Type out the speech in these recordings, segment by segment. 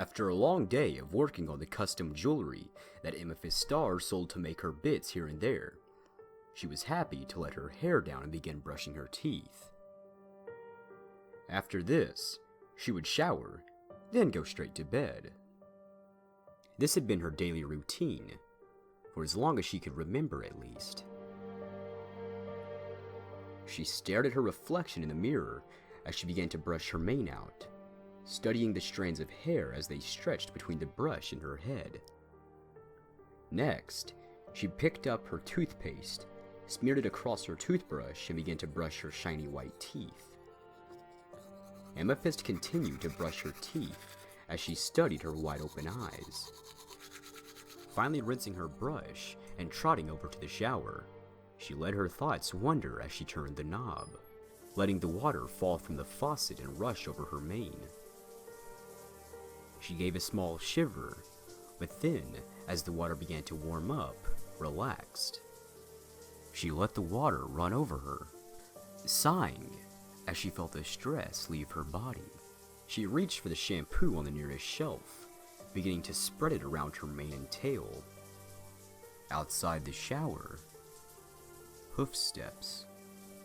After a long day of working on the custom jewelry that Amethyst Star sold to make her bits here and there, she was happy to let her hair down and begin brushing her teeth. After this, she would shower, then go straight to bed. This had been her daily routine, for as long as she could remember at least. She stared at her reflection in the mirror as she began to brush her mane out, studying the strands of hair as they stretched between the brush and her head. Next, she picked up her toothpaste, smeared it across her toothbrush, and began to brush her shiny white teeth. Amethyst continued to brush her teeth as she studied her wide-open eyes. Finally rinsing her brush and trotting over to the shower, she let her thoughts wander as she turned the knob, letting the water fall from the faucet and rush over her mane. She gave a small shiver, but then, as the water began to warm up, relaxed. She let the water run over her, sighing as she felt the stress leave her body. She reached for the shampoo on the nearest shelf, beginning to spread it around her mane and tail. Outside the shower, hoof steps,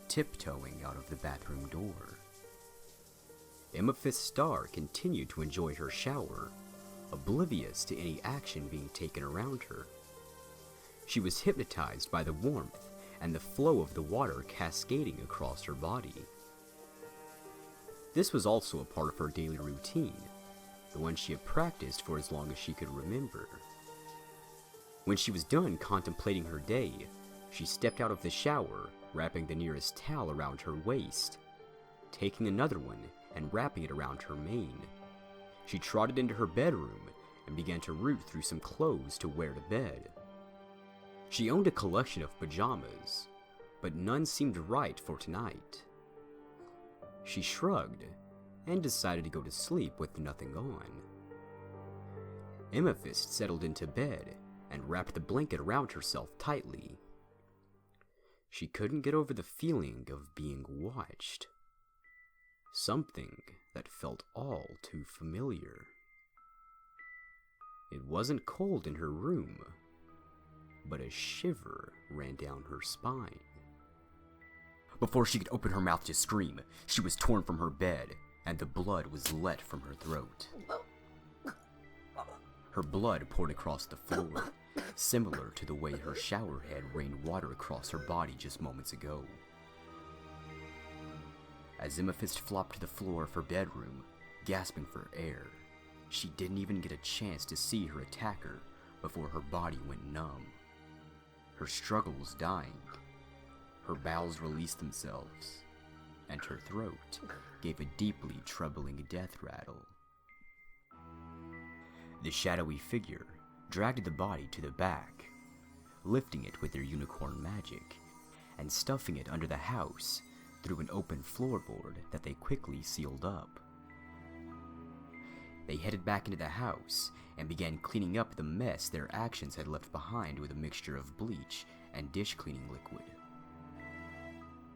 tiptoeing out of the bathroom door. Amethyst Star continued to enjoy her shower, oblivious to any action being taken around her. She was hypnotized by the warmth and the flow of the water cascading across her body. This was also a part of her daily routine, the one she had practiced for as long as she could remember. When she was done contemplating her day, she stepped out of the shower, wrapping the nearest towel around her waist. Taking another one and wrapping it around her mane, she trotted into her bedroom and began to root through some clothes to wear to bed. She owned a collection of pajamas, but none seemed right for tonight. She shrugged and decided to go to sleep with nothing on. Amethyst settled into bed and wrapped the blanket around herself tightly. She couldn't get over the feeling of being watched. Something that felt all too familiar. It wasn't cold in her room, but a shiver ran down her spine. Before she could open her mouth to scream, she was torn from her bed, and the blood was let from her throat. Her blood poured across the floor, similar to the way her shower head rained water across her body just moments ago. As Amethyst flopped to the floor of her bedroom, gasping for air, she didn't even get a chance to see her attacker before her body went numb. Her struggle was dying. Her bowels released themselves, and her throat gave a deeply troubling death rattle. The shadowy figure dragged the body to the back, lifting it with their unicorn magic, and stuffing it under the house through an open floorboard that they quickly sealed up. They headed back into the house and began cleaning up the mess their actions had left behind with a mixture of bleach and dish cleaning liquid.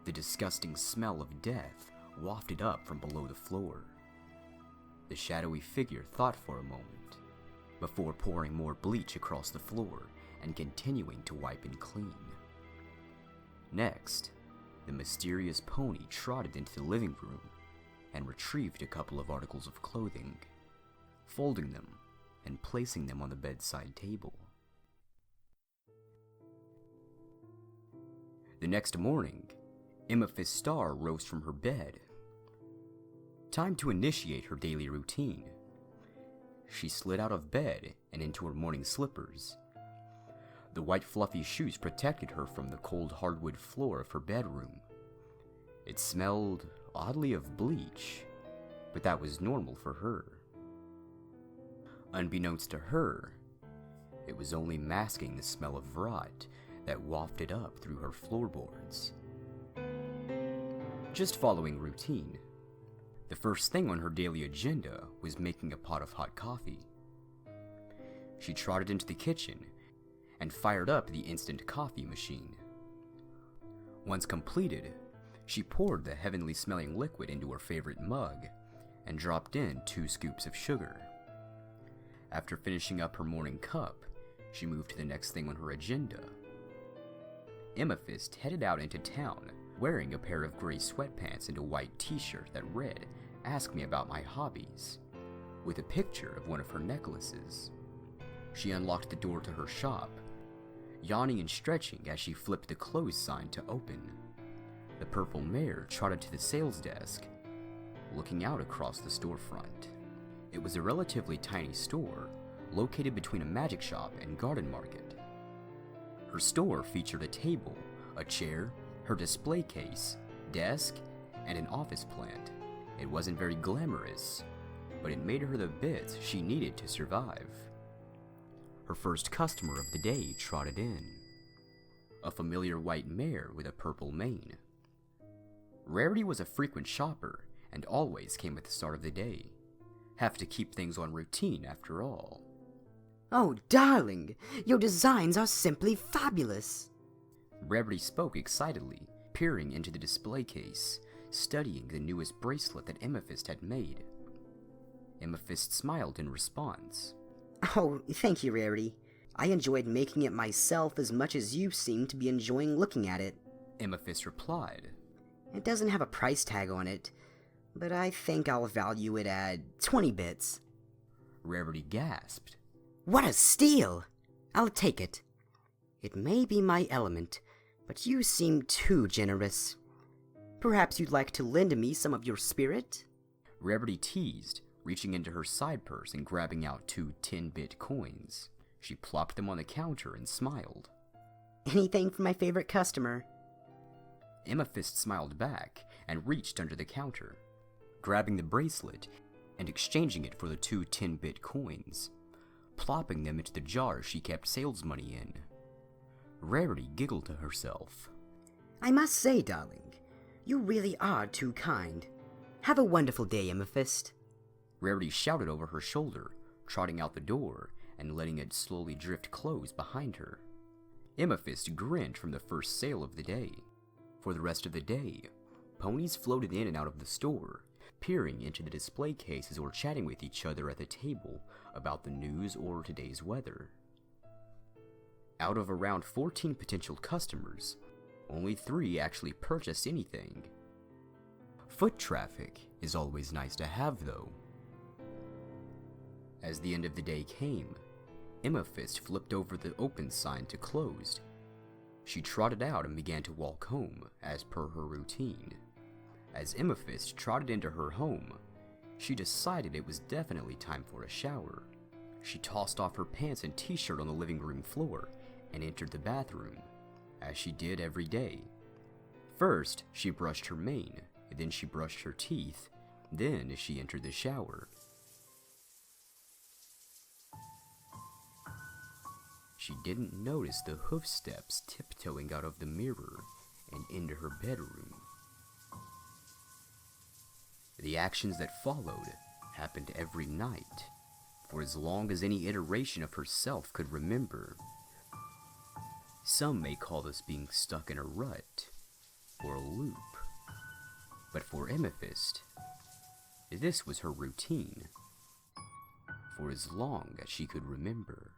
The disgusting smell of death wafted up from below the floor. The shadowy figure thought for a moment, before pouring more bleach across the floor and continuing to wipe and clean. Next, the mysterious pony trotted into the living room and retrieved a couple of articles of clothing, folding them and placing them on the bedside table. The next morning, Amethyst Star rose from her bed. Time to initiate her daily routine. She slid out of bed and into her morning slippers. The white fluffy shoes protected her from the cold hardwood floor of her bedroom. It smelled oddly of bleach, but that was normal for her. Unbeknownst to her, it was only masking the smell of rot that wafted up through her floorboards. Just following routine, the first thing on her daily agenda was making a pot of hot coffee. She trotted into the kitchen and fired up the instant coffee machine. Once completed, she poured the heavenly smelling liquid into her favorite mug and dropped in 2 scoops of sugar. After finishing up her morning cup, she moved to the next thing on her agenda. Amethyst headed out into town, wearing a pair of gray sweatpants and a white t-shirt that read, "Ask me about my hobbies," with a picture of one of her necklaces. She unlocked the door to her shop, yawning and stretching as she flipped the close sign to open. The purple mare trotted to the sales desk, looking out across the storefront. It was a relatively tiny store, located between a magic shop and garden market. Her store featured a table, a chair, her display case, desk, and an office plant. It wasn't very glamorous, but it made her the bits she needed to survive. Her first customer of the day trotted in. A familiar white mare with a purple mane. Rarity was a frequent shopper and always came at the start of the day. Have to keep things on routine after all. "Oh, darling, your designs are simply fabulous." Rarity spoke excitedly, peering into the display case, studying the newest bracelet that Amethyst had made. Amethyst smiled in response. "Oh, thank you, Rarity. I enjoyed making it myself as much as you seem to be enjoying looking at it." Amethyst replied. "It doesn't have a price tag on it, but I think I'll value it at 20 bits. Rarity gasped. "What a steal! I'll take it. It may be my element, but you seem too generous. Perhaps you'd like to lend me some of your spirit?" Rarity teased, reaching into her side purse and grabbing out 2 10-bit coins. She plopped them on the counter and smiled. "Anything for my favorite customer." Amethyst smiled back and reached under the counter, grabbing the bracelet and exchanging it for the 2 10-bit coins, plopping them into the jar she kept sales money in. Rarity giggled to herself. "I must say, darling, you really are too kind. Have a wonderful day, Amethyst." Rarity shouted over her shoulder, trotting out the door and letting it slowly drift close behind her. Amethyst grinned from the first sale of the day. For the rest of the day, ponies floated in and out of the store, peering into the display cases or chatting with each other at the table about the news or today's weather. Out of around 14 potential customers, only 3 actually purchased anything. Foot traffic is always nice to have, though. As the end of the day came, Amethyst flipped over the open sign to closed. She trotted out and began to walk home, as per her routine. As Amethyst trotted into her home, she decided it was definitely time for a shower. She tossed off her pants and t-shirt on the living room floor and entered the bathroom, as she did every day. First, she brushed her mane, then she brushed her teeth, then she entered the shower. She didn't notice the hoof steps tiptoeing out of the mirror and into her bedroom. The actions that followed happened every night, for as long as any iteration of herself could remember. Some may call this being stuck in a rut, or a loop. But for Amethyst, this was her routine, for as long as she could remember.